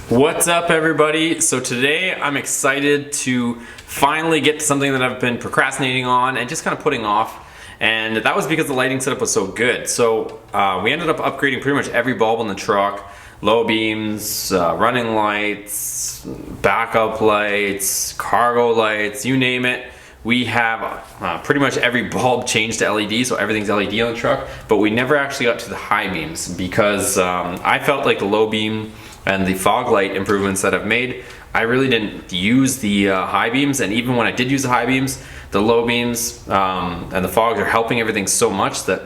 What's up, everybody? So today I'm excited to finally get to something that I've been procrastinating on and just kind of putting off, and that was because the lighting setup was so good. So we ended up upgrading pretty much every bulb on the truck: low beams, running lights, backup lights, cargo lights, you name it. We have pretty much every bulb changed to LED, so everything's LED on the truck, but we never actually got to the high beams because I felt like the low beam and the fog light improvements that I've made, I really didn't use the high beams, and even when I did use the high beams, the low beams and the fogs are helping everything so much that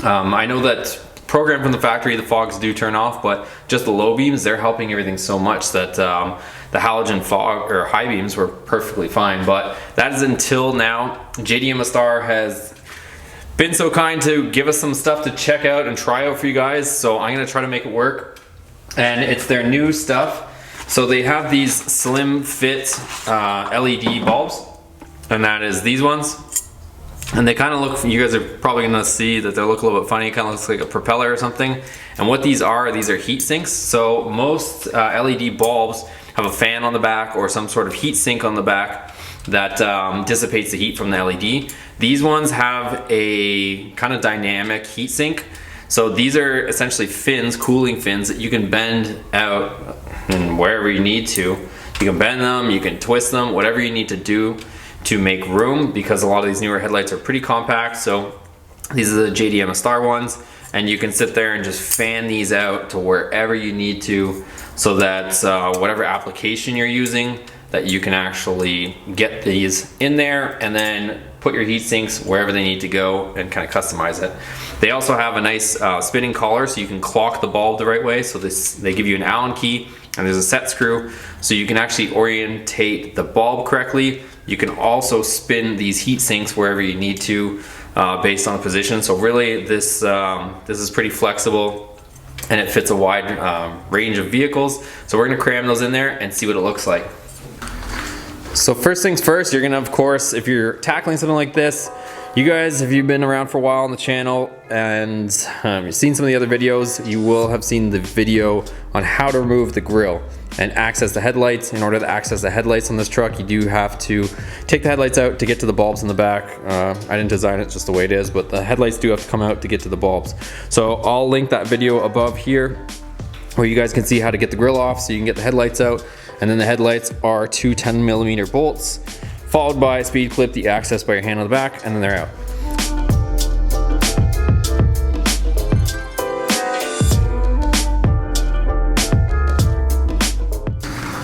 I know that programmed from the factory the fogs do turn off, but just the low beams, they're helping everything so much that the halogen fog or high beams were perfectly fine. But that is until now. JDM Star has been so kind to give us some stuff to check out and try out for you guys, so I'm gonna try to make it work. And it's their new stuff. So they have these slim fit LED bulbs, and that is these ones. And they kind of look, you guys are probably gonna see that they look a little bit funny. It kind of looks like a propeller or something. And what these are heat sinks. So most LED bulbs have a fan on the back or some sort of heat sink on the back that dissipates the heat from the LED. These ones have a kind of dynamic heat sink. So these are essentially fins, cooling fins that you can bend out and wherever you need to. You can bend them, you can twist them, whatever you need to do to make room, because a lot of these newer headlights are pretty compact. So these are the JDM Star ones, and you can sit there and just fan these out to wherever you need to, so that whatever application you're using, that you can actually get these in there and then put your heat sinks wherever they need to go and kind of customize it. They also have a nice spinning collar, so you can clock the bulb the right way. So they give you an Allen key and there's a set screw, so you can actually orientate the bulb correctly. You can also spin these heat sinks wherever you need to based on the position. So really this is pretty flexible and it fits a wide range of vehicles. So we're gonna cram those in there and see what it looks like. So first things first, you're gonna, of course, if you're tackling something like this, you guys, if you've been around for a while on the channel and you've seen some of the other videos, you will have seen the video on how to remove the grille and access the headlights. In order to access the headlights on this truck, you do have to take the headlights out to get to the bulbs in the back. I didn't design it just the way it is, but the headlights do have to come out to get to the bulbs. So I'll link that video above here where you guys can see how to get the grille off so you can get the headlights out. And then the headlights are two 10mm bolts, followed by a speed clip that you access by your hand on the back, and then they're out.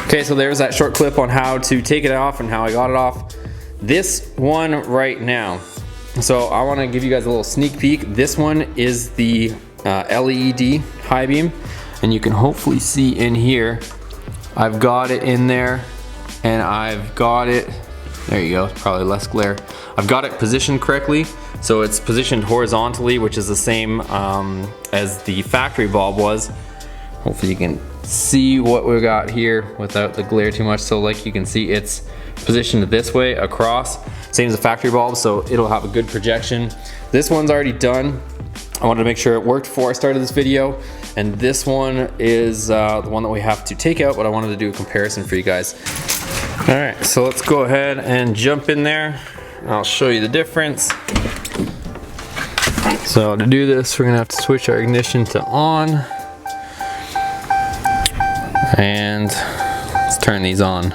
Okay, so there's that short clip on how to take it off and how I got it off. This one right now, so I want to give you guys a little sneak peek. This one is the LED high beam, and you can hopefully see in here, I've got it in there, and I've got it, there you go, probably less glare. I've got it positioned correctly, so it's positioned horizontally, which is the same as the factory bulb was. Hopefully you can see what we got here without the glare too much. So like you can see, it's positioned this way across, same as the factory bulb, so it'll have a good projection. This one's already done. I wanted to make sure it worked before I started this video, and this one is the one that we have to take out, but I wanted to do a comparison for you guys. All right, so let's go ahead and jump in there. I'll show you the difference. So to do this, we're gonna have to switch our ignition to on, and let's turn these on.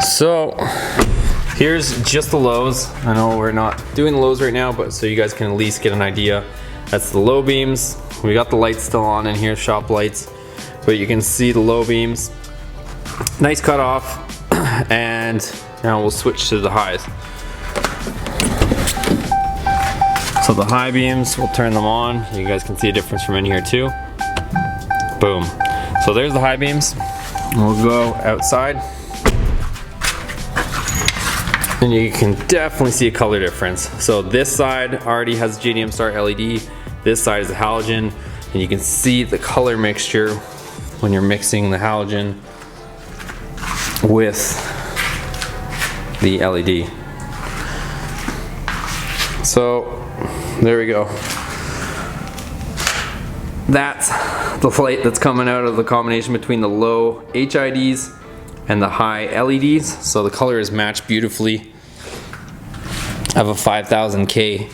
So here's just the lows. I know we're not doing the lows right now, but so you guys can at least get an idea. That's the low beams. We got the lights still on in here, shop lights, but you can see the low beams. Nice cut off, and now we'll switch to the highs. So the high beams, we'll turn them on. You guys can see a difference from in here too. Boom. So there's the high beams. We'll go outside, and you can definitely see a color difference. So this side already has JDM Star LED, this side is the halogen, and you can see the color mixture when you're mixing the halogen with the LED. So there we go. that's the light that's coming out of the combination between the low HIDs and the high LEDs. So the color is matched beautifully. I have a 5000K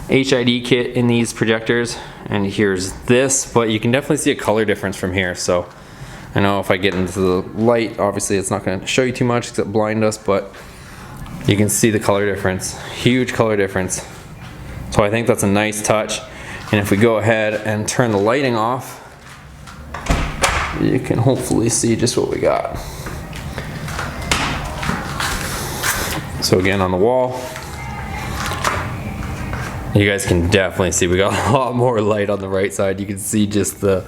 HID kit in these projectors, and here's this, but you can definitely see a color difference from here. So I know if I get into the light, obviously it's not going to show you too much except blind us, but you can see the color difference. Huge color difference. So I think that's a nice touch. And if we go ahead and turn the lighting off, you can hopefully see just what we got. So again, on the wall, you guys can definitely see we got a lot more light on the right side. You can see just the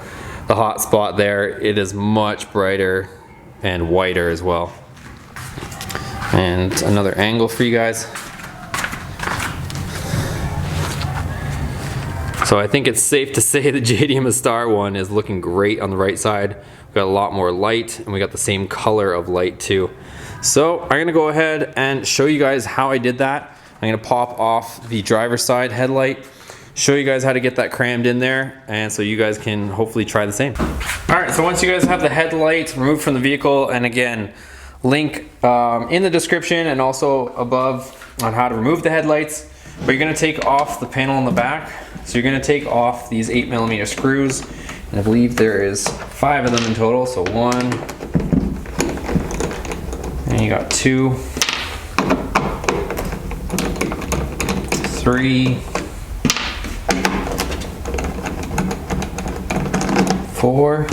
hot spot there. It is much brighter and whiter as well. And another angle for you guys. So I think it's safe to say the JDM Star one is looking great on the right side. We got a lot more light, and we got the same color of light too. So I'm gonna go ahead and show you guys how I did that. I'm gonna pop off the driver's side headlight, show you guys how to get that crammed in there, and so you guys can hopefully try the same. All right, so once you guys have the headlight removed from the vehicle, and again, link in the description and also above on how to remove the headlights, but you're gonna take off the panel in the back. So you're gonna take off these 8mm screws, and I believe there is 5 of them in total, so 1, and you got 2, 3, 4,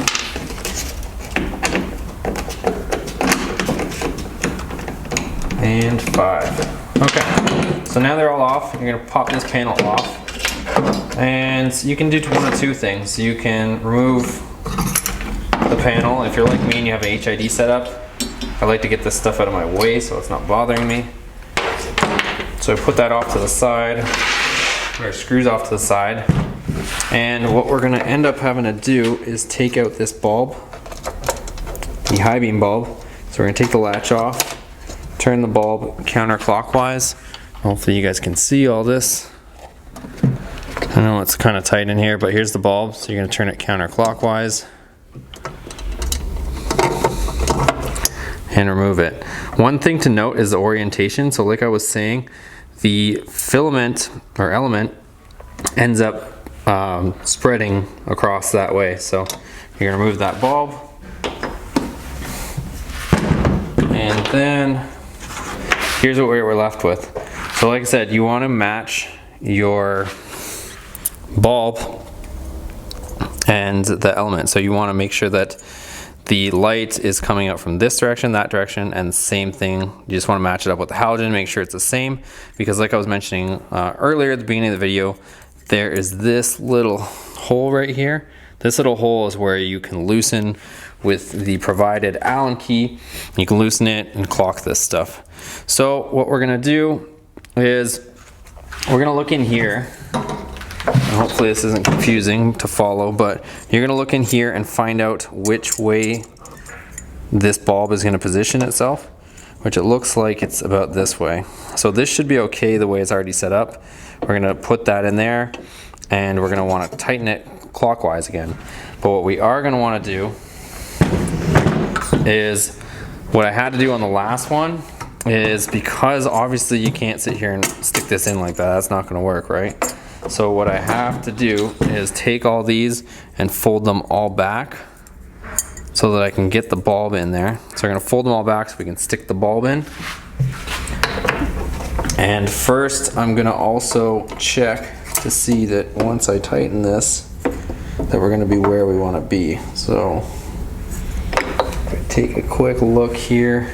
and 5. Okay, so now they're all off. You're gonna pop this panel off, and you can do one of two things. You can remove the panel. If you're like me and you have a HID setup, I like to get this stuff out of my way so it's not bothering me. So I put that off to the side, or screws off to the side. And what we're gonna end up having to do is take out this bulb, the high beam bulb. So we're gonna take the latch off, turn the bulb counterclockwise. Hopefully you guys can see all this. I know it's kind of tight in here, but here's the bulb. So you're gonna turn it counterclockwise and remove it. One thing to note is the orientation. So like I was saying, the filament or element ends up spreading across that way. So you're gonna remove that bulb, and then here's what we're left with. So like I said, you want to match your bulb and the element. So you want to make sure that the light is coming out from this direction, that direction, and same thing. You just want to match it up with the halogen, make sure it's the same, because like I was mentioning earlier at the beginning of the video, there is this little hole right here. This little hole is where you can loosen with the provided Allen key. You can loosen it and clock this stuff. So what we're gonna do is we're gonna look in here, and hopefully this isn't confusing to follow, but you're gonna look in here and find out which way this bulb is gonna position itself, which it looks like it's about this way. So this should be okay the way it's already set up. We're gonna put that in there, and we're gonna wanna tighten it clockwise again. But what we are gonna wanna do is, what I had to do on the last one is, because obviously you can't sit here and stick this in like that, that's not gonna work, right? So what I have to do is take all these and fold them all back so that I can get the bulb in there. So we're gonna fold them all back so we can stick the bulb in. And first I'm gonna also check to see that once I tighten this, that we're gonna be where we wanna be. So if I take a quick look here,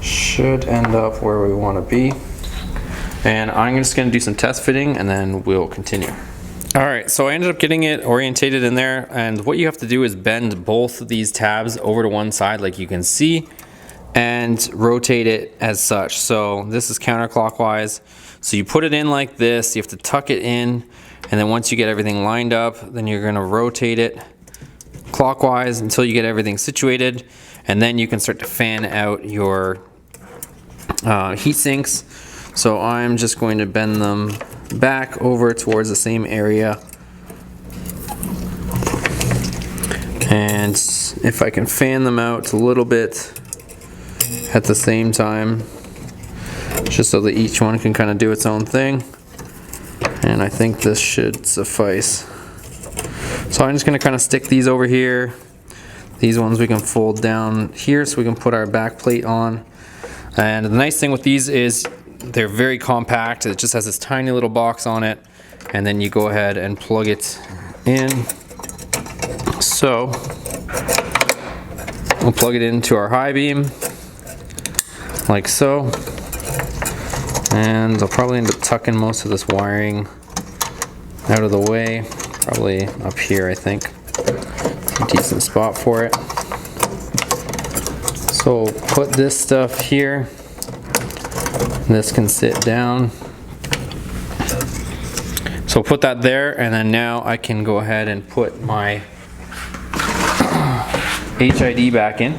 should end up where we want to be. And I'm just going to do some test fitting and then we'll continue. All right, so I ended up getting it orientated in there, and what you have to do is bend both of these tabs over to one side like you can see and rotate it as such. So this is counterclockwise. So you put it in like this, you have to tuck it in, and then once you get everything lined up, then you're going to rotate it clockwise until you get everything situated, and then you can start to fan out your heat sinks. So I'm just going to bend them back over towards the same area. And if I can fan them out a little bit at the same time, just so that each one can kind of do its own thing. And I think this should suffice. So I'm just going to kind of stick these over here. These ones we can fold down here so we can put our back plate on. And the nice thing with these is they're very compact. It just has this tiny little box on it, and then you go ahead and plug it in. So we'll plug it into our high beam like so, and I'll probably end up tucking most of this wiring out of the way, probably up here. I think a decent spot for it. So we'll put this stuff here. This can sit down. So put that there, and then now I can go ahead and put my HID back in.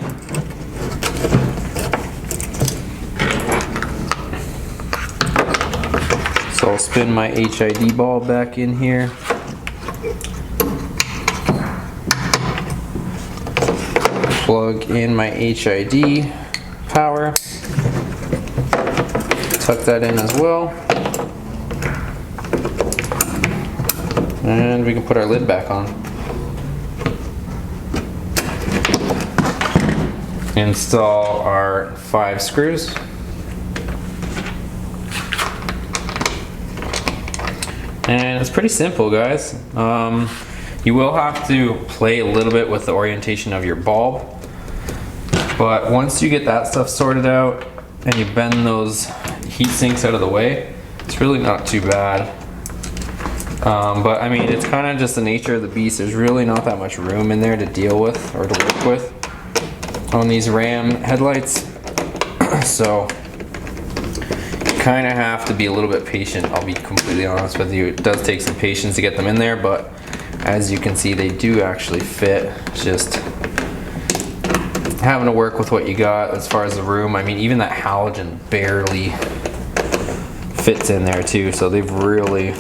So I'll spin my HID ball back in here. Plug in my HID power. Tuck that in as well. And we can put our lid back on. Install our 5 screws. And it's pretty simple, guys. You will have to play a little bit with the orientation of your bulb. But once you get that stuff sorted out and you bend those heat sinks out of the way, it's really not too bad. But I mean, it's kind of just the nature of the beast. There's really not that much room in there to deal with or to work with on these Ram headlights. So you kind of have to be a little bit patient. I'll be completely honest with you. It does take some patience to get them in there, but as you can see, they do actually fit. It's just having to work with what you got as far as the room. I mean, even that halogen barely fits in there too, so they've really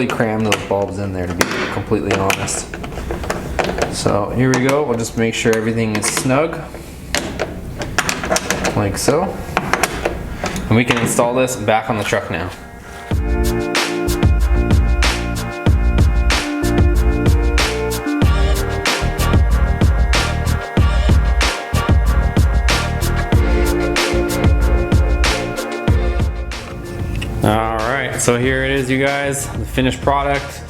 crammed those bulbs in there, to be completely honest. So here we go. We'll just make sure everything is snug like so, and we can install this back on the truck now. Alright, so here it is, you guys, the finished product.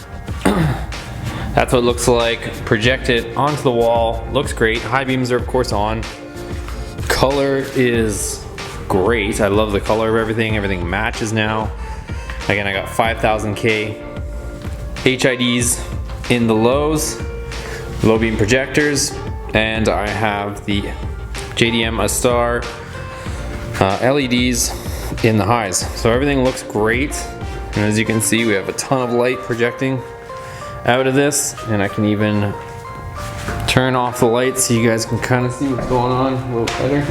That's what it looks like projected onto the wall. Looks great. High beams are of course on. Color is great. I love the color of everything. Everything matches now. Again, I got 5000K HIDs in the lows, low beam projectors, and I have the JDM A-Star LEDs in the highs. So everything looks great, and as you can see, we have a ton of light projecting out of this, and I can even turn off the lights so you guys can kind of see what's going on a little better.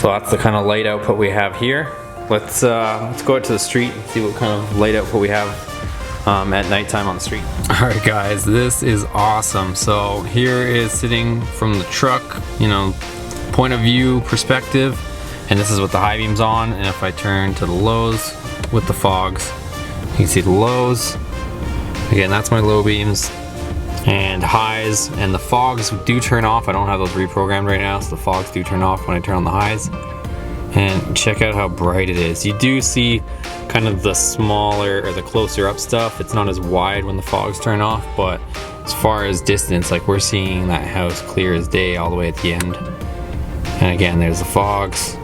So that's the kind of light output we have here. Let's go out to the street and see what kind of light output we have at nighttime on the street. Alright guys, this is awesome. So here is sitting from the truck, you know, point of view perspective, and this is with the high beams on, and if I turn to the lows with the fogs, you can see the lows. Again, that's my low beams and highs, and the fogs do turn off. I don't have those reprogrammed right now, so the fogs do turn off when I turn on the highs. And check out how bright it is. You do see kind of the smaller or the closer up stuff. It's not as wide when the fogs turn off, but as far as distance, like we're seeing that house clear as day all the way at the end. And again, there's the fogs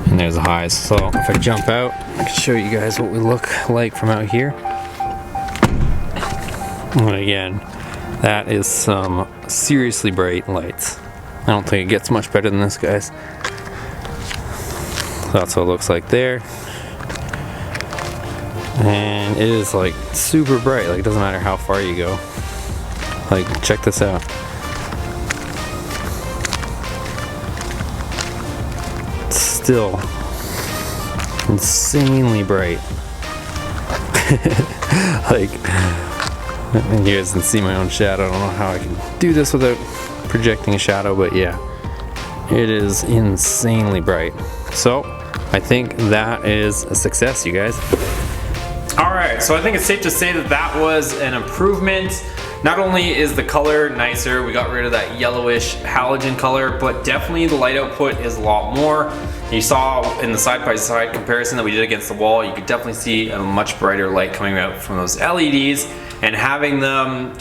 and there's the highs. So if I jump out, I can show you guys what we look like from out here. And again, that is some seriously bright lights. I don't think it gets much better than this, guys. That's what it looks like there. And it is like super bright. Like it doesn't matter how far you go. Like check this out. still insanely bright. Like, you guys can see my own shadow. I don't know how I can do this without projecting a shadow, but yeah, it is insanely bright. So I think that is a success, you guys. Alright, so I think it's safe to say that that was an improvement. Not only is the color nicer, we got rid of that yellowish halogen color, but definitely the light output is a lot more. You saw in the side-by-side comparison that we did against the wall, you could definitely see a much brighter light coming out from those LEDs, and having them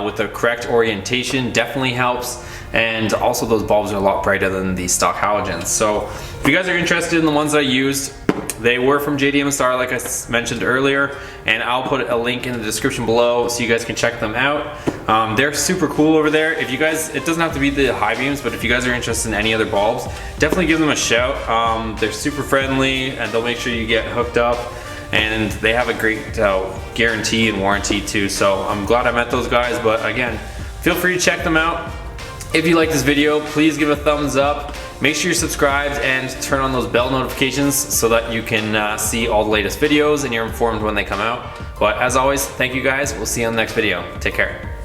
with the correct orientation definitely helps. And also those bulbs are a lot brighter than the stock halogens. So if you guys are interested in the ones that I used, they were from JDM-Star, like I mentioned earlier, and I'll put a link in the description below so you guys can check them out. They're super cool over there. If you guys, it doesn't have to be the high beams, but if you guys are interested in any other bulbs, definitely give them a shout. They're super friendly, and they'll make sure you get hooked up, and they have a great guarantee and warranty too. So I'm glad I met those guys, but again, feel free to check them out. If you like this video, please give a thumbs up. Make sure you're subscribed and turn on those bell notifications so that you can see all the latest videos and you're informed when they come out. But as always, thank you guys. We'll see you on the next video. Take care.